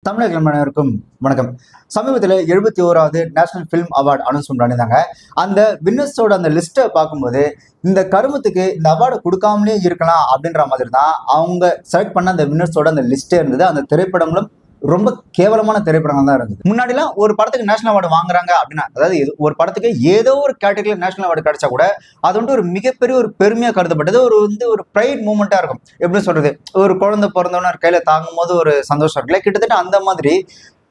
தமிழர்கள் அனைவருக்கும் வணக்கம். சமீபத்தில் 71வது நேஷனல் ஃபிலிம் அவார்டு அனௌன்ஸ்மெண்ட் பண்ணியிருந்தாங்க. அந்த வின்னர்ஸோட அந்த லிஸ்ட்டை பார்க்கும்போது இந்த கருமத்துக்கு இந்த அவார்டு கொடுக்காமலே இருக்கலாம் அப்படின்ற மாதிரி தான் அவங்க செலக்ட் பண்ண அந்த வின்னர்ஸோட அந்த லிஸ்ட்டே இருந்தது. அந்த திரைப்படங்களும் ரொம்ப கேவலமான திரைப்படங்கள் தான் இருந்தது. முன்னாடிலாம் ஒரு படத்துக்கு நேஷனல் அவார்டு வாங்குறாங்க அப்படின்னா, அதாவது ஒரு படத்துக்கு ஏதோ ஒரு கேட்டகரியில் நேஷனல் அவார்டு கிடைச்சா கூட அது வந்து ஒரு மிகப்பெரிய ஒரு பெருமையா கருதப்பட்டது. ஒரு ப்ரைட் மூமெண்டா இருக்கும். எப்படி சொல்றது, ஒரு குழந்தை பிறந்தவன கையில தாங்கும் போது ஒரு சந்தோஷம் இருக்குல்ல, கிட்டத்தட்ட அந்த மாதிரி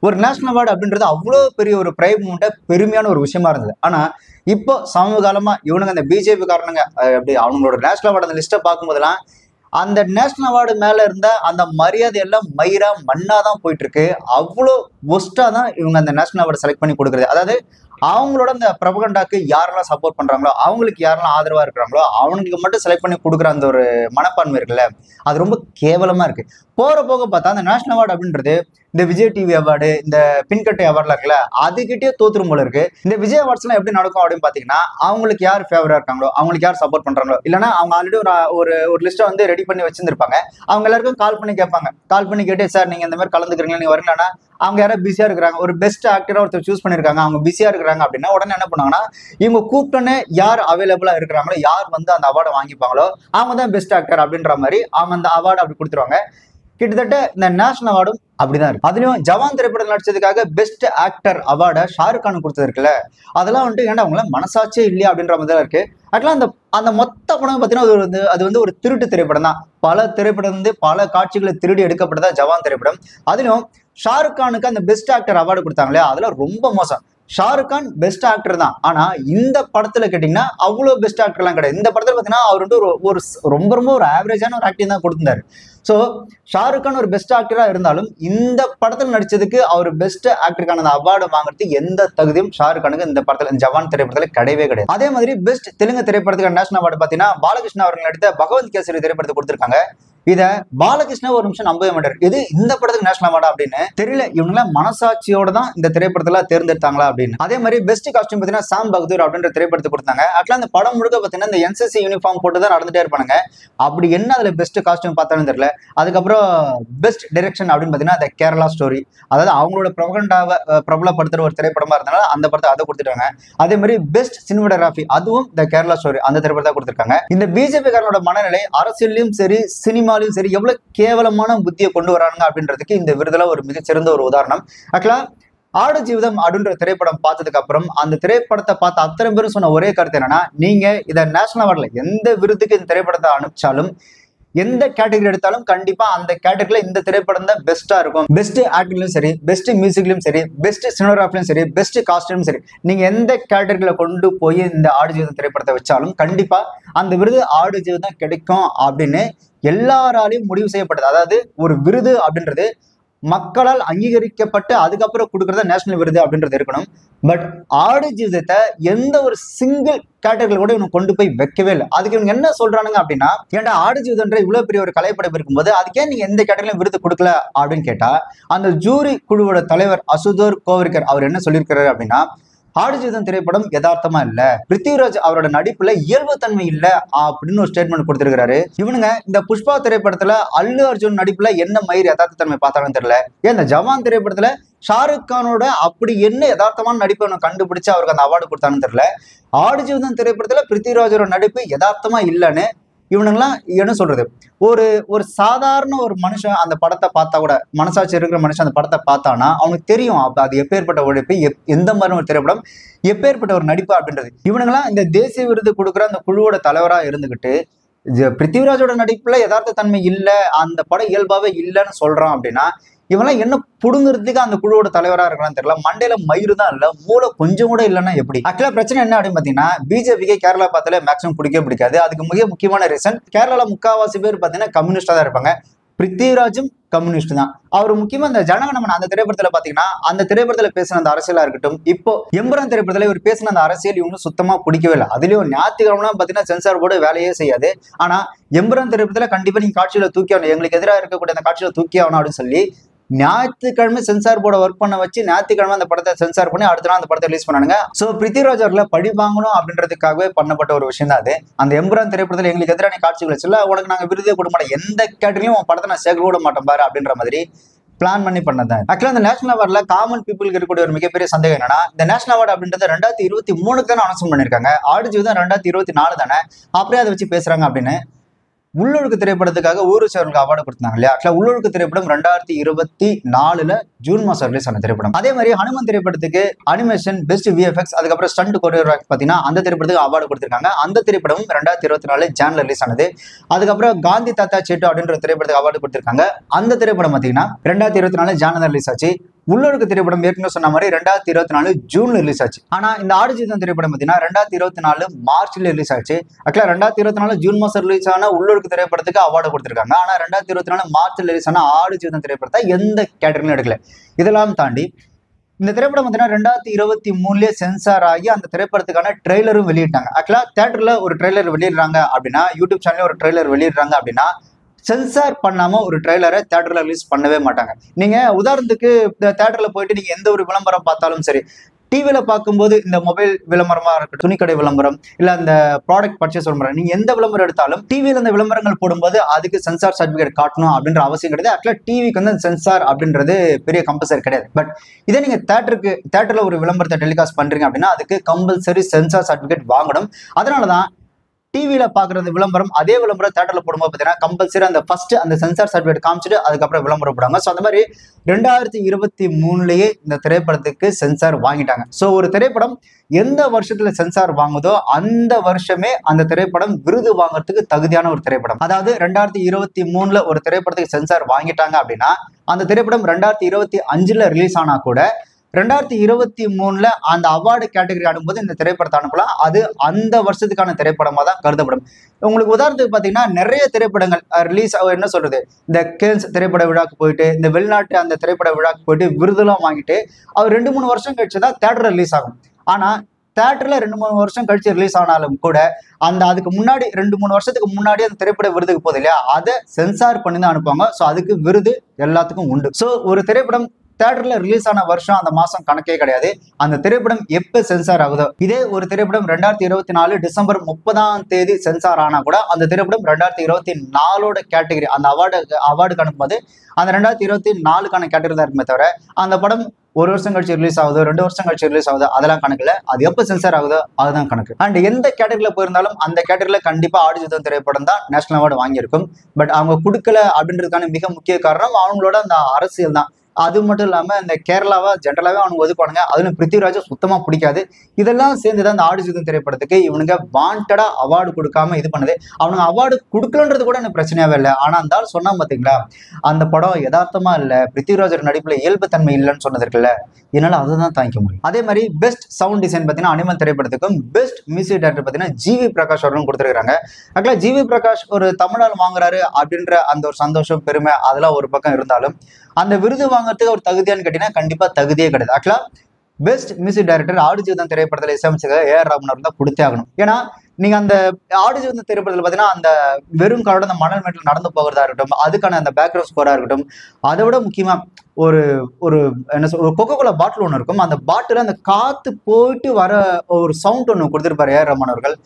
ஒரு நேஷனல் அவார்டு அப்படின்றது அவ்வளோ பெரிய ஒரு ப்ரைட் மூமெண்டா பெருமையான ஒரு விஷயமா இருந்தது. ஆனா இப்போ சமீப காலமா இவனுங்க அந்த பிஜேபி காரணங்க அப்படி அவங்களோட நேஷனல் அவார்டு அந்த லிஸ்ட்டை பார்க்கும்போதெல்லாம் அந்த நேஷனல் அவார்டு மேல இருந்த அந்த மரியாதை எல்லாம் மயிரா மண்ணா தான் போயிட்டு இருக்கு. அவ்வளோ ஒஸ்டா தான் இவங்க அந்த நேஷனல் அவார்டு செலக்ட் பண்ணி கொடுக்குறது. அதாவது அவங்களோட அந்த பிரபகண்டாக்கு யாரெல்லாம் சப்போர்ட் பண்றாங்களோ, அவங்களுக்கு யாரெல்லாம் ஆதரவா இருக்கிறாங்களோ அவங்களுக்கு மட்டும் செலக்ட் பண்ணி கொடுக்குற அந்த ஒரு மனப்பான்மை இருக்குல்ல, அது ரொம்ப கேவலமா இருக்கு. போற போக பார்த்தா அந்த நேஷனல் அவார்டு அப்படின்றது இந்த விஜய் டிவி அவார்டு, இந்த பின்கட்டை அவார்ட்லாம் இருக்குல்ல, அதுகிட்டே தோத்துரும் போல இருக்கு. இந்த விஜய் அவார்ட்ஸ் எல்லாம் எப்படி நடக்கும் அப்படின்னு பாத்தீங்கன்னா, அவங்களுக்கு யார் ஃபேவரா இருக்காங்களோ, அவங்களுக்கு யார் சப்போர்ட் பண்றாங்களோ, இல்லைன்னா அவங்க ஆல்ரெடி ஒரு ஒரு லிஸ்ட்டை வந்து ரெடி பண்ணி வச்சிருந்திருப்பாங்க. அவங்க எல்லாருக்கும் கால் பண்ணி கேட்பாங்க. கால் பண்ணி கேட்டு, சார் நீங்க இந்த மாதிரி கலந்துக்கிறீங்களா, நீங்க வரீங்களான்னா அவங்க யாராவது பிஸியா இருக்கிறாங்க, ஒரு பெஸ்ட் ஆக்டரா ஒருத்தர் சூஸ் பண்ணிருக்காங்க, அவங்க பிஸியா இருக்கிறாங்க அப்படின்னா உடனே என்ன பண்ணுவாங்கன்னா, இவங்க கூப்பிட்டோன்னே யார் அவைலபிளா இருக்கிறாங்களோ, யார் வந்து அந்த அவார்டை வாங்கிப்பாங்களோ அவங்க தான் பெஸ்ட் ஆக்டர் அப்படின்ற மாதிரி அவங்க அந்த அவார்டு அப்படி கொடுத்துருவாங்க. கிட்டத்தட்ட இந்த நேஷனல் அவார்டும் அப்படிதான் இருக்கு. அதுலயும் ஜவான் திரைப்படம் நடிச்சதுக்காக பெஸ்ட் ஆக்டர் அவார்டை ஷாருக் கான் கொடுத்தது இருக்குல்ல, அதெல்லாம் வந்துட்டு ஏன்டா அவங்கள மனசாட்சியே இல்லையா அப்படின்ற மாதிரி தான் இருக்கு. ஆக்சுவலா அந்த அந்த மொத்த படம் பார்த்தீங்கன்னா அது வந்து ஒரு திருட்டு திரைப்படம் தான். பல திரைப்படம் வந்து பல காட்சிகளை திருடி எடுக்கப்பட்டதா ஜவான் திரைப்படம். அதிலும் ஷாருக் கானுக்கு அந்த பெஸ்ட் ஆக்டர் அவார்டு கொடுத்தாங்களே, அதெல்லாம் ரொம்ப மோசம். ஷாருக் கான் பெஸ்ட் ஆக்டர் தான், ஆனா இந்த படத்துல கேட்டீங்கன்னா அவ்வளவு பெஸ்ட் ஆக்டர்லாம் கிடையாது. இந்த படத்துல பாத்தீங்கன்னா அவர் வந்து ஒரு ரொம்ப ரொம்ப ஒரு ஆவரேஜான ஒரு ஆக்டிங் தான் கொடுத்திருந்தாரு. ஸோ ஷாருக் கான் ஒரு பெஸ்ட் ஆக்டரா இருந்தாலும் இந்த படத்துல நடிச்சதுக்கு அவர் பெஸ்ட் ஆக்டருக்கான அந்த அவார்டு வாங்குறதுக்கு எந்த தகுதியும் ஷாருக் கானுக்கு இந்த படத்துல ஜவான் திரைப்படத்துல கிடையவே கிடையாது. அதே மாதிரி பெஸ்ட் தெலுங்கு திரைப்படத்துக்கு நேஷனல் அவார்டு பாத்தீங்கன்னா பாலகிருஷ்ணா அவர்கள் நடித்த பகவத் கேசரி திரைப்படத்தை கொடுத்திருக்காங்க. இத பாலகிருஷ்ணா ஒரு நிமிஷம் நம்பவே மாட்டாரு, இது இந்த படத்துக்கு நேஷனல் அவார்டா அப்படின்னு தெரியல. இவங்க மனசாட்சியோட தான் இந்த திரைப்படத்துல தேர்ந்தெடுத்தாங்களா அப்படின்னு. அதே மாதிரி பெஸ்ட் காஸ்டியூம் பாத்தீங்கன்னா சாம் பகதூர் அப்படின்ற திரைப்படத்தை கொடுத்தாங்க. ஆக்சுவலா அந்த படம் முழுக்க பாத்தீங்கன்னா இந்த என்சிசி யூனிஃபார்ம் போட்டு தான் நடந்துட்டே இருப்பாங்க. அப்படி என்ன அதுல பெஸ்ட் காஸ்டியூம் பார்த்தாலும் தெரியல. அதுக்கப்புறம் பெஸ்ட் டைரக்ஷன் அப்படின்னு பாத்தீங்கன்னா அந்த கேரளா ஸ்டோரி, அதாவது அவங்களோட பிரபகண்டாவை பிரபலப்படுத்துற ஒரு திரைப்படமா இருந்தனால அந்த படத்தை அதை கொடுத்துட்டாங்க. அதே மாதிரி பெஸ்ட் சினிமாட்டோகிராஃபி, அதுவும் இந்த கேரளா ஸ்டோரி அந்த திரைப்படத்தை கொடுத்திருக்காங்க. இந்த பிஜேபி காரனோட மனநிலை அரசியலையும் சரி சினிமாலையும் சரி எவ்வளவு கேவலமான புத்தியை கொண்டு வராங்க அப்படின்றதுக்கு இந்த விருதுல ஒரு மிகச்சிறந்த ஒரு உதாரணம். ஆக்சுவலா ஆடு ஜீவிதம் அப்படின்ற திரைப்படம் பார்த்ததுக்கு அப்புறம் அந்த திரைப்படத்தை பார்த்த அத்தனை பேரும் சொன்ன ஒரே கருத்து என்னன்னா, நீங்க இதை நேஷனல் அவார்ட்ல எந்த விருதுக்கு இந்த திரைப்படத்தை அனுப்பிச்சாலும், எந்த கேட்டகரி எடுத்தாலும் கண்டிப்பா அந்த கேட்டகரியில இந்த திரைப்படம் தான் பெஸ்டா இருக்கும். பெஸ்ட் ஆக்டிங்லயும் சரி, பெஸ்ட் மியூசிக்லயும் சரி, பெஸ்ட் சினிமாட்டோகிராஃபிலும் சரி, பெஸ்ட் காஸ்டியூம் சரி, நீங்க எந்த கேட்டகரியில கொண்டு போய் இந்த ஆடு ஜீவிதம் திரைப்படத்தை வச்சாலும் கண்டிப்பா அந்த விருது ஆடு ஜீவிதம் கிடைக்கும் அப்படின்னு எல்லாராலையும் முடிவு செய்யப்பட்டது. அதாவது ஒரு விருது அப்படின்றது மக்களால் அங்கீகரிக்கப்பட்டு அதுக்கப்புறம் கொடுக்கறத நேஷனல் விருது அப்படின்றது இருக்கணும். பட் ஆடு ஜீவிதத்தை எந்த ஒரு சிங்கிள் கேட்டகரியில கூட இவங்க கொண்டு போய் வைக்கவே இல்லை. அதுக்கு இவங்க என்ன சொல்றானுங்க அப்படின்னா, ஏன்டா ஆடு ஜீவிதம்ன்ற இவ்வளவு பெரிய ஒரு கலைப்படைப்பு இருக்கும்போது அதுக்கே நீங்க எந்த கேட்டகரியிலும் விருது கொடுக்கல அப்படின்னு கேட்டா, அந்த ஜூரி குழுவோட தலைவர் அசுதோர் கோவர்கர் அவர் என்ன சொல்லியிருக்கிறாரு அப்படின்னா, ஆடு ஜீவிதம் திரைப்படம் யதார்த்தமா இல்ல, பிருத்திவிராஜ் அவரோட நடிப்புல இயல்புத்தன்மை இல்ல அப்படின்னு ஒரு ஸ்டேட்மெண்ட் கொடுத்திருக்காரு. இவனுங்க இந்த புஷ்பா திரைப்படத்துல அல்லு அர்ஜுன் நடிப்புல என்ன மயிர் யதார்த்த தன்மை பார்த்தாலும் தெரியல, ஏன் இந்த ஜவான் திரைப்படத்துல ஷாருக் கானோட அப்படி என்ன யதார்த்தமான நடிப்பை கண்டுபிடிச்சு அவருக்கு அந்த அவார்டு கொடுத்தான்னு தெரியல. ஆடு ஜீவிதம் திரைப்படத்துல பிருத்திவிராஜோட நடிப்பு யதார்த்தமா இல்லைன்னு இவனுங்கெல்லாம் என்ன சொல்றது, ஒரு ஒரு சாதாரண ஒரு மனுஷன் அந்த படத்தை பார்த்தா கூட, மனசாட்சி இருக்கிற மனுஷன் அந்த படத்தை பார்த்தானா அவனுக்கு தெரியும் அது எப்பேற்பட்ட உழைப்பு, எந்த மாதிரி ஒரு திரைப்படம், எப்பேற்பட்ட ஒரு நடிப்பு அப்படின்றது. இவனுங்கெல்லாம் இந்த தேசிய விருது கொடுக்குற அந்த குழுவோட தலைவரா இருந்துகிட்டு பிருத்திவிராஜோட நடிப்புல யதார்த்த தன்மை இல்ல, அந்த படம் இயல்பாவே இல்லைன்னு சொல்றான் அப்படின்னா இவெல்லாம் என்ன புடுங்குறதுக்கு அந்த குழுவோட தலைவரா இருக்கலாம்னு தெரியல. மண்டையில மயிறு தான் இல்ல, மூளை கொஞ்சம் கூட இல்லைன்னா எப்படி? ஆக்சுவலா பிரச்சனை என்ன அப்படின்னு பாத்தீங்கன்னா, பிஜேபிக்கு கேரளா பார்த்தாலே மேக்ஸிமம் பிடிக்கவே பிடிக்காது. அதுக்கு மிக முக்கியமான ரீசன், கேரளால முக்காவாசி பேர் பாத்தீங்கன்னா கம்யூனிஸ்டா தான் இருப்பாங்க. பிருத்திவிராஜும் கம்யூனிஸ்ட் தான். அவர் முக்கியமா இந்த ஜனகணமன அந்த திரைப்படத்துல பாத்தீங்கன்னா, அந்த திரைப்படத்துல பேசின அந்த அரசியலா இருக்கட்டும், இப்போ எம்புரான் திரைப்படத்துல இவர் பேசின அந்த அரசியல் இவங்க சுத்தமா பிடிக்கவே இல்லை. அதுலயும் ஞாயிற்றுக்கிழமை பாத்தீங்கன்னா சென்சார் போர்டு வேலையே செய்யாது. ஆனா எம்புரான் திரைப்படத்துல கண்டிப்பா நீங்க காட்சியில தூக்கி ஆகணும், எங்களுக்கு எதிராக இருக்கக்கூடிய அந்த காட்சியில தூக்கி ஆகணும் அப்படின்னு சொல்லி ஞாயிற்றுக்கிழமை சென்சார் போர்டை ஒர்க் பண்ண வச்சு ஞாயிற்றுக்கிழமை அந்த படத்தை சென்சார் பண்ணி அடுத்த நாள் அந்த படத்தை ரிலீஸ் பண்ணானுங்க. சோ பிருத்திவிராஜ் அவர்களை பழி வாங்கணும் அப்படின்றதுக்காகவே பண்ணப்பட்ட ஒரு விஷயம் தான் அது. அந்த எம்புரான் திரைப்படத்துல எங்களுக்கு எதிரான காட்சிகள் வச்சுல உனக்கு நாங்க விருதே கொடுக்க மாட்டோம், எந்த கேட்டரியும் உன் படத்தை நான் சேர்க்க கூட மாட்டோம் பாரு அப்படின்ற மாதிரி பிளான் பண்ணி பண்ணதான். ஆக்சுவலா இந்த நேஷனல் அவார்ட்ல காமன் பீப்புளுக்கு இருக்கக்கூடிய ஒரு மிகப்பெரிய சந்தேகம் என்னன்னா, இந்த நேஷனல் அவார்டு அப்படின்றத 2023 தானே அனௌன்ஸ் பண்ணிருக்காங்க. ஆடுஜீவ் தான் 2024 தானே, அப்படியே அதை வச்சு பேசுறாங்க அப்படின்னு. உள்ளொழுக்கு திரைப்படத்துக்காக ஊர்வசி அவர்களுக்கு அவார்டு கொடுத்தாங்க இல்லையா. ஆக்சுவலா உள்ளொழுக்கு திரைப்படம் 2024 ஜூன் மாசம் ரிலீஸ் ஆன திரைப்படம். அதே மாதிரி ஹனுமன் திரைப்படத்துக்கு அனிமேஷன், பெஸ்ட் விஎஃப்எக்ஸ், அதுக்கப்புறம் ஸ்டண்ட் கொரியோகிராஃபி பாத்தீங்கன்னா அந்த திரைப்படத்துக்கு அவார்டு கொடுத்திருக்காங்க. அந்த திரைப்படமும் 2024 ஜான்ல ரிலீஸ் ஆனது. அதுக்கப்புறம் காந்தி தாத்தா சேட்டு அப்படின்ற திரைப்படத்துக்கு அவார்டு கொடுத்திருக்காங்க. அந்த திரைப்படம் பாத்தீங்கன்னா 2024 ஜான்ல ரிலீஸ் ஆச்சு. உள்ளொழுக்கு திரைப்படம் ஏற்கனவே சொன்ன மாதிரி 2024 ஜூன்ல ரிலீஸ் ஆச்சு. ஆனா இந்த ஆடுஜீவன் திரைப்படம் பாத்தீங்கன்னா 2024 மார்ச்ல ரிலீஸ் ஆச்சு. ஆக்சுவலா 2024 ஜூன் மாசம் ரிலீஸ் ஆன உள்ளொழுக்கு திரைப்படத்துக்கு அவார்டு கொடுத்திருக்காங்க. ஆனா 2024 மார்ச்ல ரிலீஸ் ஆன ஆடுஜீவன் திரைப்படத்தை எந்த கேட்டகரியிலும் எடுக்கல. இதெல்லாம் தாண்டி இந்த திரைப்படம் பார்த்தீங்கன்னா 2023 சென்சார் ஆகி அந்த திரைப்படத்துக்கான ட்ரெய்லரும் வெளியிட்டாங்க. ஆக்சுவலா தியேட்டர்ல ஒரு ட்ரெய்லர் வெளியிடுறாங்க அப்படின்னா, யூடியூப் சேனல்ல ஒரு ட்ரெய்லர் வெளியிடுறாங்க அப்படின்னா, சென்சார் பண்ணாம ஒரு ட்ரெய்லரை தியேட்டர்ல ரிலீஸ் பண்ணவே மாட்டாங்க. நீங்க உதாரணத்துக்கு தியேட்டர்ல போயிட்டு நீங்க எந்த ஒரு விளம்பரம் பார்த்தாலும் சரி, டிவியில பார்க்கும்போது இந்த மொபைல் விளம்பரமா இருக்கட்டும், துணிக்கடை விளம்பரம், இல்ல அந்த ப்ராடக்ட் பர்ச்சேஸ் விளம்பரம், நீங்க எந்த விளம்பரம் எடுத்தாலும் டிவியில இந்த விளம்பரங்கள் போடும்போது அதுக்கு சென்சார் சர்டிபிகேட் காட்டணும் அப்படின்ற அவசியம் கிடையாது. ஆக்சுவலா டிவிக்கு வந்து சென்சார் அப்படின்றது பெரிய கம்பல்சரி கிடையாது. பட் இதே நீங்க தியேட்டர்ல ஒரு விளம்பரத்தை டெலிகாஸ்ட் பண்றீங்க அப்படின்னா அதுக்கு கம்பல்சரி சென்சார் சர்டிபிகேட் வாங்கணும். அதனாலதான் டிவியில பாக்குறது விளம்பரம், அதே விளம்பரம் தியேட்டர்ல போடும்போது பாத்தீங்கன்னா கம்பல்சரி அந்த ஃபர்ஸ்ட் அந்த சென்சார் சர்டிபிகேட் காமிச்சிட்டு அதுக்கப்புறம் விளம்பரம் போடுவாங்க. ஸோ அந்த மாதிரி 2023 இந்த திரைப்படத்துக்கு சென்சார் வாங்கிட்டாங்க. ஸோ ஒரு திரைப்படம் எந்த வருஷத்துல சென்சார் வாங்குதோ அந்த வருஷமே அந்த திரைப்படம் விருது வாங்குறதுக்கு தகுதியான ஒரு திரைப்படம். அதாவது 2023 ஒரு திரைப்படத்துக்கு சென்சார் வாங்கிட்டாங்க அப்படின்னா அந்த திரைப்படம் 2025 ரிலீஸ் ஆனா கூட 2023 அந்த அவார்டு கேட்டகரி ஆடும்போது இந்த திரைப்படத்தை அனுப்பலாம். அது அந்த வருஷத்துக்கான திரைப்படமா தான் கருதப்படும். உங்களுக்கு உதாரணத்துக்கு பாத்தீங்கன்னா நிறைய திரைப்படங்கள் ரிலீஸ் என்ன சொல்றது, இந்த கேன்ஸ் திரைப்பட விழாக்கு போயிட்டு, இந்த வெளிநாட்டு அந்த திரைப்பட விழாக்கு போயிட்டு விருதுலாம் வாங்கிட்டு அவர் 2-3 வருஷம் கழிச்சுதான் தியேட்டர் ரிலீஸ் ஆகும். ஆனா தியேட்டர்ல 2-3 வருஷம் கழிச்சு ரிலீஸ் ஆனாலும் கூட அதுக்கு முன்னாடி 2-3 வருஷத்துக்கு முன்னாடி அந்த திரைப்பட விருதுக்கு போகுது இல்லையா, அதை சென்சார் பண்ணி தான் அனுப்புவாங்க. ஸோ அதுக்கு விருது எல்லாத்துக்கும் உண்டு. ஸோ ஒரு திரைப்படம் தியேட்டர்ல ரிலீஸ் ஆன வருஷம் அந்த மாசம் கணக்கே கிடையாது. அந்த திரைப்படம் எப்ப சென்சார் ஆகுதோ, இதே ஒரு திரைப்படம் 2024 டிசம்பர் 30 சென்சார் ஆனா கூட அந்த திரைப்படம் 2024 கேட்டகரி அந்த அவார்டுக்கு அனுப்பும்போது அந்த 2024 கேட்டகரி தான் இருக்குமே தவிர அந்த படம் ஒரு வருஷம் கழிச்சு ரிலீஸ் ஆகுது, 2 வருஷம் கழிச்சு ரிலீஸ் ஆகுது, அதெல்லாம் கணக்குல. அது எப்ப சென்சார் ஆகுதோ அதுதான் கணக்கு. அண்ட் எந்த கேட்டகரியில போயிருந்தாலும் அந்த கேட்டகரியில கண்டிப்பா ஆடுஜீவன் திரைப்படம் தான் நேஷனல் அவார்டு வாங்கியிருக்கும். பட் அவங்க கொடுக்கல அப்படின்றதுக்கான மிக முக்கிய காரணம் அவங்களோட அந்த அரசியல் தான். அது மட்டும் இல்லாம இந்த கேரளாவா ஜென்ரலாவே அவனுக்கு ஒதுக்குவானுங்க. அதுல பிருத்திவிராஜ் சுத்தமா பிடிக்காது. இதெல்லாம் சேர்ந்துதான் இந்த ஆடுஜீவன் திரைப்படத்துக்கு இவனுங்க வாண்டடா அவார்டு கொடுக்காம இது பண்ணுது. அவனுங்க அவார்டு கொடுக்கலன்றது கூட எனக்கு பிரச்சனையாவே இல்லை. ஆனா அந்த ஆள் சொன்னா பாத்தீங்களா, அந்த படம் யதார்த்தமா இல்ல, பிருத்திவிராஜர் நடிப்புல இயல்புத்தன்மை இல்லைன்னு சொன்னது இருக்குல்ல, என்னால அதுதான் தாங்கிக்க முடியும். அதே மாதிரி பெஸ்ட் சவுண்ட் டிசைன் பாத்தீங்கன்னா அனிமல் திரைப்படத்துக்கும், பெஸ்ட் மியூசிக் டைரக்டர் பாத்தீங்கன்னா ஜிவி பிரகாஷ் அவர்களும் கொடுத்துருக்காங்க. ஆக்சுவலா ஜிவி பிரகாஷ் ஒரு தமிழால் வாங்குறாரு அப்படின்ற அந்த ஒரு சந்தோஷம், பெருமை அதெல்லாம் ஒரு பக்கம் இருந்தாலும் அந்த விருது வாங்குறதுக்கு ஒரு தகுதியான்னு கேட்டீங்கன்னா கண்டிப்பா தகுதியே கிடையாது. ஆக்சுவலா பெஸ்ட் மியூசிக் டைரக்டர் ஆடுஜீவன் திரைப்படத்துல இசையமைச்ச ஏஆர் ரகுமான் தான் கொடுத்தே ஆகணும். ஏன்னா நீங்க அந்த ஆடுஜீவன் திரைப்படத்துல பாத்தீங்கன்னா அந்த வெறும் காலோட அந்த மணல் மேட்டில் நடந்து போகிறதா இருக்கட்டும், அதுக்கான அந்த பேக்ரவுண்ட் ஸ்கோரா இருக்கட்டும், அதை விட முக்கியமா ஒரு ஒரு என்ன சொல் ஒரு கொக்கோ கோலா பாட்டில் ஒன்று இருக்கும். அந்த பாட்டில் அந்த காத்து போயிட்டு வர ஒரு சவுண்ட் ஒன்று கொடுத்திருப்பாரு ஏஆர் ரகுமான் அவர்கள்.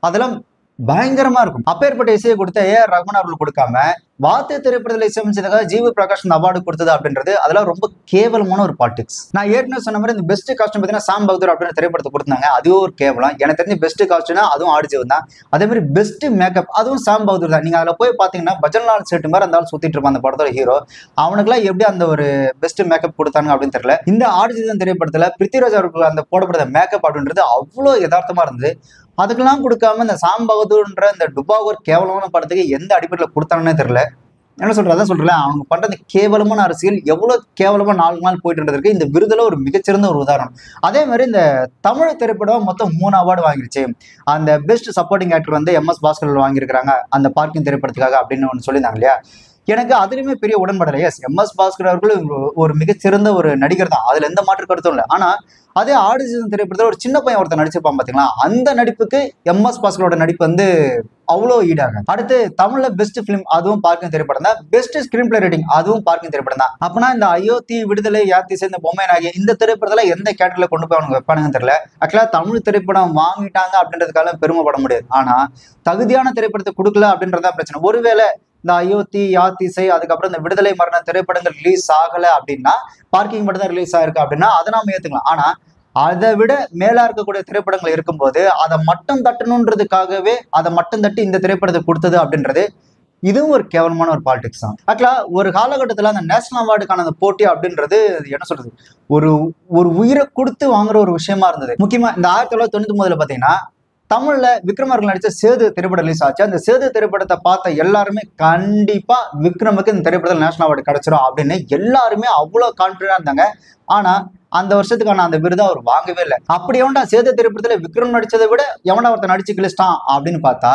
அதெல்லாம் பயங்கரமா இருக்கும். அப்பேற்பட்ட இசையை கொடுத்த ஏஆர் ரகுமான் அவர்கள் கொடுக்காம வாத்து திரைப்படத்தில் இசையமைச்சதுக்காக ஜிவி பிரகாஷ் இந்த அவார்டு கொடுத்தது அப்படின்றது அதெல்லாம் ரொம்ப கேவலமான ஒரு பாலிடிக்ஸ். நான் ஏற்கனவே சொன்ன மாதிரி இந்த பெஸ்ட் காஸ்டியூம் பார்த்தீங்கன்னா சாம் பகதூர் அப்படின்ற திரைப்படத்தை கொடுத்தாங்க. அதுவும் ஒரு கேவலம். எனக்கு தெரிஞ்ச பெஸ்ட் காஸ்டியூம்னா அதுவும் ஆடுஜீவன் தான். அதே மாதிரி பெஸ்ட் மேக்கப் அதுவும் சாம் பகதூர் தான். நீங்க அதில் போய் பார்த்தீங்கன்னா பஜன்லால் செட்டு மாதிரி அந்த ஆள் சுத்திட்டு இருப்பான் அந்த படத்தோட ஹீரோ. அவனுக்குலாம் எப்படி அந்த ஒரு பெஸ்ட் மேக்கப் கொடுத்தாங்க அப்படின்னு தெரியல. இந்த ஆடுஜீவன் திரைப்படத்துல பிருத்திவிராஜ் அவருக்கு அந்த போடப்படுற மேக்கப் அப்படின்றது அவ்வளோ யதார்த்தமா இருந்தது. அதுக்கெல்லாம் கொடுக்காம இந்த சாம் பகதூர்ன்ற இந்த டுபாகூர் கேவலமான படத்துக்கு எந்த அடிப்படையில் கொடுத்தாங்கன்னே தெரியல. என்ன சொல்றது, அதான் சொல்றேன், அவங்க பண்றது கேவலமான அரசியல் எவ்வளவு கேவலமா 4 நாள் போயிட்டு இருந்ததுக்கு இந்த விருதுல ஒரு மிகச்சிறந்த ஒரு உதாரணம். அதே மாதிரி இந்த தமிழ் திரைப்படம் மொத்தம் 3 அவார்டு வாங்கிருச்சு. அந்த பெஸ்ட் சப்போர்ட்டிங் ஆக்டர் வந்து MS பாஸ்கர் வாங்கியிருக்காங்க அந்த பார்க்கிங் திரைப்படத்துக்காக அப்படின்னு ஒன்று சொல்லியிருந்தாங்க இல்லையா. எனக்கு அதுலயுமே பெரிய உடன்படலை. எஸ், MS பாஸ்கர் அவர்கள் ஒரு மிகச்சிறந்த ஒரு நடிகர் தான், அதுல எந்த மாற்று கருத்தும் இல்லை. ஆனா அதே ஆடுஜீவன் திரைப்படத்துல ஒரு சின்ன பையன் ஒருத்தர் நடிச்சிருப்பான் பாத்தீங்களா, அந்த நடிப்புக்கு MS பாஸ்கரோட நடிப்பு வந்து அவ்வளோ ஈடாக. அடுத்து தமிழ்ல பெஸ்ட் பிலிம் அதுவும் பார்க்கிங் திரைப்படம் தான். பெஸ்ட் ஸ்கிரீன் பிளே ரேட்டிங் அதுவும் பார்க்கிங் திரைப்படம் தான். அப்பனா இந்த அயோத்தி, விடுதலை, யாத்தி சேர்ந்த பொம்மை நாயகி இந்த திரைப்படத்துல எந்த கேட்டகரியில கொண்டு போய் அவங்க வைப்பானுங்க தெரியல. ஆக்சுவலா தமிழ் திரைப்படம் வாங்கிட்டாங்க அப்படின்றதுக்காக பெருமைப்பட முடியாது. ஆனா தகுதியான திரைப்படத்தை கொடுக்கல அப்படின்றதா பிரச்சனை. ஒருவேளை இந்த அயோத்தி, யாத்திசை, அதுக்கப்புறம் இந்த விடுதலை மரண திரைப்படங்கள் ரிலீஸ் ஆகல அப்படின்னா, பார்க்கிங் மட்டும் தான் ரிலீஸ் ஆயிருக்கு அப்படின்னா அதை நாம ஏத்துக்கலாம். ஆனா அதை விட மேலா இருக்கக்கூடிய திரைப்படங்கள் இருக்கும்போது அதை மட்டும் தட்டணுன்றதுக்காகவே அதை மட்டும் தட்டி இந்த திரைப்படத்தை கொடுத்தது அப்படின்றது இதுவும் ஒரு கேவலமான ஒரு பாலிடிக்ஸ் தான். ஆக்சுவலா ஒரு காலகட்டத்துல அந்த நேஷனல் அவார்டுக்கான அந்த போட்டி அப்படின்றது என்ன சொல்றது, ஒரு ஒரு உயிரை கொடுத்து வாங்குற ஒரு விஷயமா இருந்தது. முக்கியமா இந்த 1999 பாத்தீங்கன்னா தமிழ்ல விக்ரம் அவர்கள் நடிச்ச சேது திரைப்படம் ரிலீஸ் ஆச்சு. அந்த சேது திரைப்படத்தை பார்த்த எல்லாருமே கண்டிப்பா விக்ரமுக்கு இந்த திரைப்படத்தில் நேஷனல் அவார்டு கிடைச்சிரும் அப்படின்னு எல்லாருமே அவ்வளவு கான்பிடண்டா இருந்தாங்க. ஆனா அந்த வருஷத்துக்கான அந்த விருதை அவர் வாங்கவே இல்லை. அப்படி எவன்டா சேது திரைப்படத்துல விக்ரம் நடிச்சதை விட எவன்டா ஒருத்தர் நடிச்சு கிழிச்சிட்டான் அப்படின்னு பார்த்தா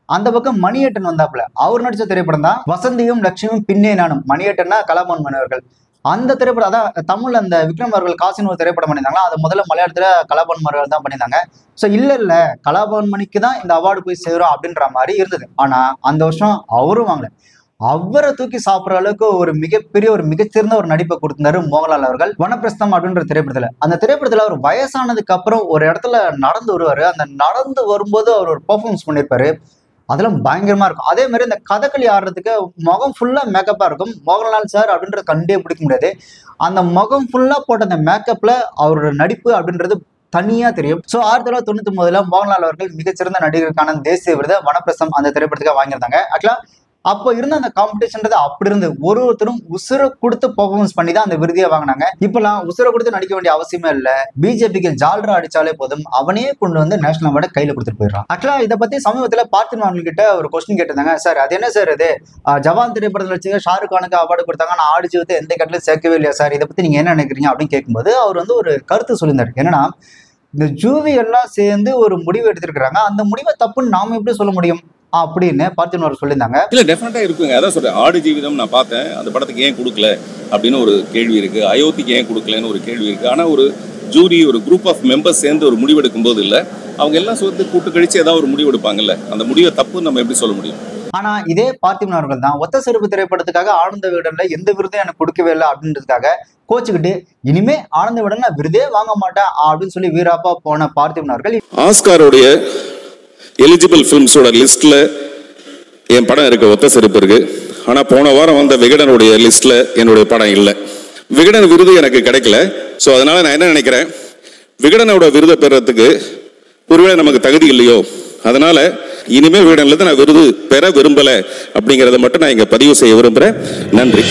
அந்த பக்கம் மணியேட்டன் வந்தாப்புல. அவர் நடிச்ச திரைப்படம் தான் வசந்தியும் லட்சுமியும் பின்னே நானும். மணியேட்டன்னா கலாபவன் மணி அவர்கள். அந்த திரைப்படம் அதான் தமிழ்ல அந்த விக்ரம் அவர்கள் காசின்னு ஒரு திரைப்படம் பண்ணியிருந்தாங்களா, அதை முதல்ல மலையாளத்துல கலாபவன் மணி அவர்கள் தான் பண்ணியிருந்தாங்க. ஸோ இல்ல கலாபவன் மணிக்கு தான் இந்த அவார்டு போய் சேரும் அப்படின்ற மாதிரி இருந்தது. ஆனா அந்த வருஷம் அவரும் வாங்கல. அவரை தூக்கி சாப்பிட்ற அளவுக்கு ஒரு மிகப்பெரிய ஒரு மிகச்சிறந்த ஒரு நடிப்பை கொடுத்திருந்தாரு மோகன்லால் அவர்கள் வனப்பிரஸ்தம் அப்படின்ற திரைப்படத்துல. அந்த திரைப்படத்துல அவர் வயசானதுக்கு அப்புறம் ஒரு இடத்துல நடந்து வருவாரு. அந்த நடந்து வரும்போது அவர் ஒரு பெர்ஃபார்மன்ஸ் பண்ணியிருப்பாரு. அதெல்லாம் பயங்கரமா இருக்கும். அதே மாதிரி இந்த கதகளி ஆடுறதுக்கு முகம் ஃபுல்லா மேக்கப்பா இருக்கும். மோகன்லால் சார் அப்படின்றத கண்டே பிடிக்க முடியாது. அந்த முகம் ஃபுல்லா போட்ட அந்த மேக்கப்ல அவரோட நடிப்பு அப்படின்றது தனியா தெரியும். ஸோ 1999 மோகன்லால் அவர்கள் மிகச்சிறந்த நடிகருக்கான தேசிய விருதை வனப்பிரஸ்தம் அந்த திரைப்படத்துக்காக வாங்கியிருந்தாங்க. ஆக்சுவலா அப்போ இருந்த அந்த காம்படிஷன்றது அப்படி இருந்து ஒருத்தரும் உசுரை கொடுத்து பெர்ஃபார்மன்ஸ் பண்ணி தான் அந்த விருதியை வாங்கினாங்க. இப்பெல்லாம் உசுரை கொடுத்து நடிக்க வேண்டிய அவசியமே இல்லை. பிஜேபிக்கு ஜால்ரா அடிச்சாலே போதும், அவனையே கொண்டு வந்து நேஷனல் அவார்டை கையில கொடுத்துட்டு போயிடறான். ஆக்சுவலா இதை பத்தி சமீபத்துல பார்த்திபன் கிட்ட ஒரு கொஸ்டின் கேட்டிருந்தாங்க. சார் அது என்ன சார் இது, ஜவான் திரைப்படத்தில் வச்சு ஷாருக் கானுக்கு அவார்டு கொடுத்தாங்க, நான் ஆடு ஜீவத்தை எந்த கட்டளையும் சேர்க்கவே இல்லையா சார், இதை பத்தி நீங்க என்ன நினைக்கிறீங்க அப்படின்னு கேட்கும்போது அவர் வந்து ஒரு கருத்து சொல்லியிருந்தாரு. என்னன்னா, இந்த ஜூவி எல்லாம் சேர்ந்து ஒரு முடிவு எடுத்திருக்கிறாங்க, அந்த முடிவை தப்புன்னு நாம எப்படி சொல்ல முடியும் அப்படின்னு பார்த்திபன் சொல்லியிருந்தாங்க. இல்ல டெஃபினட்டா இருக்குங்க. அதான் சொல்றேன், ஆடு ஜீவிதம் நான் பார்த்தேன், அந்த படத்துக்கு ஏன் கொடுக்கல அப்படின்னு ஒரு கேள்வி இருக்கு. அயோத்திக்கு ஏன் கொடுக்கலன்னு ஒரு கேள்வி இருக்கு. ஆனா ஒரு ஜூரி, ஒரு குரூப் ஆஃப் மெம்பர்ஸ் சேர்ந்து ஒரு முடிவு எடுக்கும் போது இல்ல, அவங்க எல்லாம் சேர்த்து கூட்டு கழிச்சு ஏதாவது ஒரு முடிவு எடுப்பாங்கல்ல, அந்த முடிவை தப்புன்னு நம்ம எப்படி சொல்ல முடியும்? ஆனா இதே பார்த்திபன் அவர்கள் தான் ஒத்த செருப்பு திரைப்படத்துக்காக ஆனந்த விகடன்ல எந்த விருதும் எனக்கு கொடுக்கவே இல்லை அப்படின்றதுக்காக கோச்சுக்கிட்டு இனிமே ஆனந்த விகடன் நான் விருதே வாங்க மாட்டேன் அப்படின்னு சொல்லி வீராப்பா போன பார்த்திபன் அவர்கள் ஆஸ்காரோடைய எலிஜிபிள் ஃபிலிம்ஸோட லிஸ்ட்ல என் படம் இருக்கு, ஒத்த செருப்பு இருக்கு. ஆனா போன வாரம் வந்த விகடனுடைய லிஸ்ட்ல என்னுடைய படம் இல்லை. விகடன் விருது எனக்கு கிடைக்கல. ஸோ அதனால நான் என்ன நினைக்கிறேன், விகடனோட விருதை பெறறதுக்கு ஒருவேளை நமக்கு தகுதி இல்லையோ, அதனால இனிமேல் விகடன்ல தான் நான் விருது பெற விரும்பல அப்படிங்கறத மட்டும் நான் இங்க பதிவு செய்ய விரும்புறேன். நன்றி.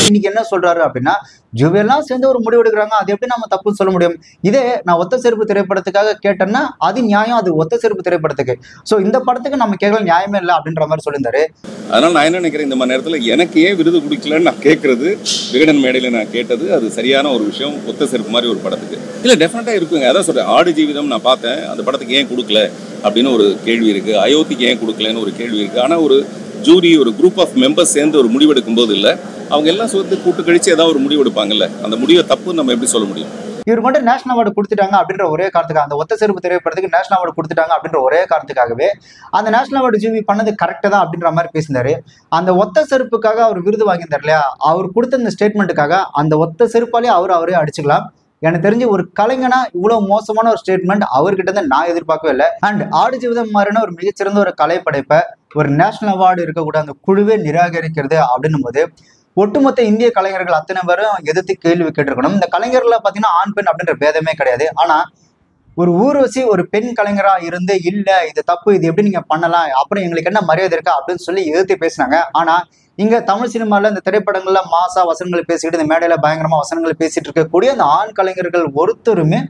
இன்னைக்கு என்ன சொல்றாரு அப்படின்னா, ஜுவெல்லாம் சேர்ந்து ஒரு முடிவு எடுக்கிறாங்க, அது எப்படி நம்ம தப்புன்னு சொல்ல முடியும்? இதே நான் ஒத்த செருப்பு திரைப்படத்துக்காக கேட்டேன்னா அது நியாயம், அது ஒத்த செருப்பு திரைப்படத்துக்கு. ஸோ இந்த படத்துக்கு நம்ம கேட்கல நியாயமே இல்லை அப்படின்ற மாதிரி சொல்லியிருந்தாரு. அதனால நான் என்ன நினைக்கிறேன், இந்த மாதிரி நேரத்தில் எனக்கு ஏன் விருது கொடுக்கலன்னு நான் கேட்கறது, விகடன் மேடையில் நான் கேட்டது அது சரியான ஒரு விஷயம். ஒத்த செருப்பு மாதிரி ஒரு படத்துக்கு இல்லை டெஃபினட்டா இருக்குங்க. அதான் சொல்றேன், ஆடு ஜீவிதம் நான் பார்த்தேன், அந்த படத்துக்கு ஏன் கொடுக்கல அப்படின்னு ஒரு கேள்வி இருக்கு. அயோத்திக்கு ஏன் கொடுக்கலன்னு ஒரு கேள்வி இருக்கு. ஆனா ஒரு ஜூரி, ஒரு குரூப் ஆஃப் மெம்பர்ஸ் சேர்ந்து ஒரு முடிவு எடுக்கும் போது இல்ல, அவங்க எல்லாம் சேர்த்து கூட்டு கழிச்சு ஏதாவது ஒரு முடிவு எடுப்பாங்கல்ல, அந்த முடிவை தப்புன்னு நம்ம எப்படி சொல்ல முடியும்? இவர் மட்டும் நேஷனல் அவார்டு கொடுத்துட்டாங்க அப்படின்ற ஒரே காரணத்துக்காக, அந்த ஒத்த செருப்பு திரைப்படத்துக்கு நேஷனல் அவார்டு கொடுத்துட்டாங்க அப்படின்ற ஒரே காரணத்துக்காகவே அந்த நேஷனல் அவார்டு ஜூவி பண்ணது கரெக்டு தான் அப்படின்ற மாதிரி பேசினாரு. அந்த ஒத்த செருப்புக்காக அவர் விருது வாங்கியிருந்தார் இல்லையா, அவர் கொடுத்த இந்த ஸ்டேட்மெண்ட்டுக்காக அந்த ஒத்த செருப்பாலே அவரே அடிச்சுக்கலாம். எனக்கு தெரிஞ்சு ஒரு கலைஞனா இவ்வளவு மோசமான ஒரு ஸ்டேட்மெண்ட் அவர்கிட்ட இருந்து நான் எதிர்பார்க்கவே இல்லை. அண்ட் ஆடு ஜீவிதம் மாதிரியான ஒரு மிகச்சிறந்த ஒரு கலை படைப்பை ஒரு நேஷனல் அவார்டு இருக்கக்கூட அந்த குழுவே நிராகரிக்கிறது அப்படின்னும் போது ஒட்டுமொத்த இந்திய கலைஞர்கள் அத்தனை பேரும் எதிர்த்து கேள்வி கேட்டிருக்கணும். இந்த கலைஞர்ல பாத்தீங்கன்னா ஆண் பெண் அப்படின்ற பேதமே கிடையாது. ஆனா ஒரு ஊர்வசி ஒரு பெண் கலைஞரா இருந்து இல்ல இது தப்பு, இது எப்படி நீங்க பண்ணலாம், அப்புறம் எங்களுக்கு என்ன மரியாதை இருக்கா அப்படின்னு சொல்லி எதிர்த்து பேசினாங்க. ஆனா இங்க தமிழ் சினிமால இந்த திரைப்படங்கள்ல மாசா வசனங்கள் பேசிக்கிட்டு இந்த மேடையில பயங்கரமா வசனங்கள் பேசிட்டு இருக்கக்கூடிய அந்த ஆண் கலைஞர்கள் ஒருத்தருமே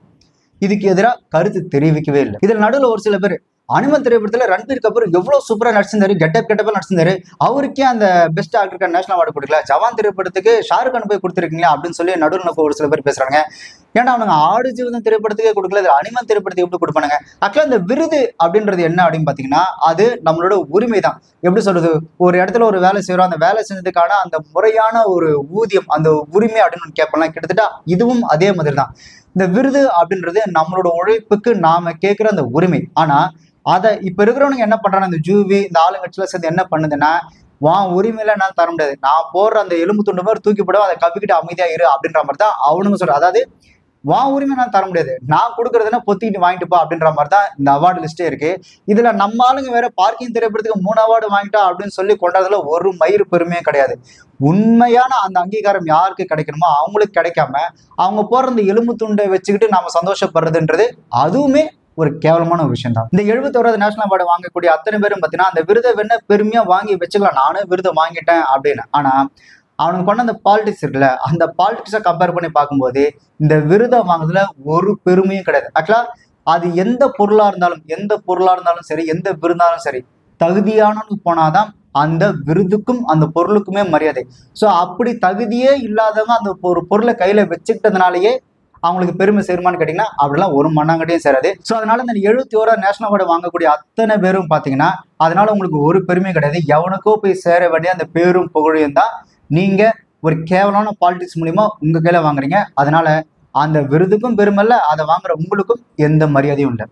இதுக்கு எதிராக கருத்து தெரிவிக்கவே இல்லை. இதுல நடுவில் ஒரு சில பேர் அனிமல் திரைப்படத்துல ரன்பீர் கபூர் எவ்வளவு சூப்பரா நடிச்சிருந்தாரு, கெட்டப்பா நடிச்சிருந்தாரு, அவருக்கே அந்த பெஸ்ட் ஆக்டருக்கு நேஷனல் அவார்டு கொடுக்கல, ஜவான் திரைப்படத்துக்கு ஷாருக் கான் போய் கொடுத்துருக்கீங்களா அப்படின்னு சொல்லி நடுவில் ஒரு சில பேர் பேசுறாங்க. ஏன்னா அவனுங்க ஆடு ஜீவிதம் திரைப்படத்துக்கே கொடுக்கல, அனிமல் திரைப்படத்துக்கு எப்படி கொடுப்பானுங்க? ஆக்சுவலா இந்த விருது அப்படின்றது என்ன அப்படின்னு பாத்தீங்கன்னா, அது நம்மளோட உரிமை தான். எப்படி சொல்றது, ஒரு இடத்துல ஒரு வேலை செய்யறோம், அந்த வேலை செஞ்சதுக்கான அந்த முறையான ஒரு ஊதியம், அந்த உரிமை அப்படின்னு கேட்பலாம். கிட்டத்தட்ட இதுவும் அதே மாதிரி தான். இந்த விருது அப்படின்றது நம்மளோட உழைப்புக்கு நாம கேட்கிற அந்த உரிமை. ஆனா அதை இப்ப இருக்கிறவனுங்க என்ன பண்றாங்க, இந்த ஜூவி இந்த ஆளுங்கட்சியில சேர்ந்து என்ன பண்ணுதுன்னா, உரிமையில என்னால தர முடியாது, நான் போடுற அந்த எலும்பு துண்டு மாதிரி தூக்கி போடுவோம், அதை கவிக்கிட்டு அமைதியா இரு அப்படின்ற மாதிரி தான் அவனுங்க சொல்ற. அதாவது உரிமை நான் தர முடியாது, நான் கொடுக்கறதுன்னா பொத்திக்கிட்டு வாங்கிட்டுப்பா அப்படின்ற மாதிரி தான் இந்த அவார்டு லிஸ்டே இருக்கு. இதுல நம்ம ஆளுங்க வேற பார்க்கிங் திரைப்படத்துக்கு 3 அவார்டு வாங்கிட்டா அப்படின்னு சொல்லி கொண்டாடுறதுல ஒரு மயிறு பெருமையும் கிடையாது. உண்மையான அந்த அங்கீகாரம் யாருக்கு கிடைக்கணுமோ அவங்களுக்கு கிடைக்காம அவங்க போற இந்த எலும்பு துண்டை வச்சுக்கிட்டு நாம சந்தோஷப்படுறதுன்றது அதுவுமே ஒரு கேவலமான ஒரு விஷயம் தான். இந்த 71வது நேஷனல் அவார்டு வாங்கக்கூடிய அத்தனை பேரும் பார்த்தீங்கன்னா அந்த விருதை வேணா பெருமையா வாங்கி வச்சுக்கலாம், நானும் விருதை வாங்கிட்டேன் அப்படின்னு. ஆனா அவனுக்கு கொண்ட அந்த பாலிடிக்ஸ் இருக்குல்ல, அந்த பாலிடிக்ஸை கம்பேர் பண்ணி பார்க்கும்போது இந்த விருதை வாங்குறதுல ஒரு பெருமையும் கிடையாது. ஆக்சுவலா அது எந்த பொருளா இருந்தாலும் சரி, எந்த விருந்தாலும் சரி, தகுதியானவனுக்கு போனாதான் அந்த விருதுக்கும் அந்த பொருளுக்குமே மரியாதை. ஸோ அப்படி தகுதியே இல்லாதவங்க அந்த ஒரு பொருளை கையில வச்சுக்கிட்டதுனாலயே அவங்களுக்கு பெருமை சேருமான்னு கேட்டீங்கன்னா அப்படிலாம் ஒரு மண்ணாங்கட்டியும் சேராது. ஸோ அதனால இந்த 71வது நேஷனல் அவார்டு வாங்கக்கூடிய அத்தனை பேரும் பார்த்தீங்கன்னா அதனால உங்களுக்கு ஒரு பெருமையும் கிடையாது. எவனுக்கோ போய் சேர வேண்டிய அந்த பேரும் புகழையும் தான் நீங்க ஒரு கேவலமான பாலிடிக்ஸ் மூலியமா உங்க கையில வாங்குறீங்க. அதனால அந்த விருதுக்கும் பெருமை இல்லை, அதை வாங்குற உங்களுக்கும் எந்த மரியாதையும் இல்லை.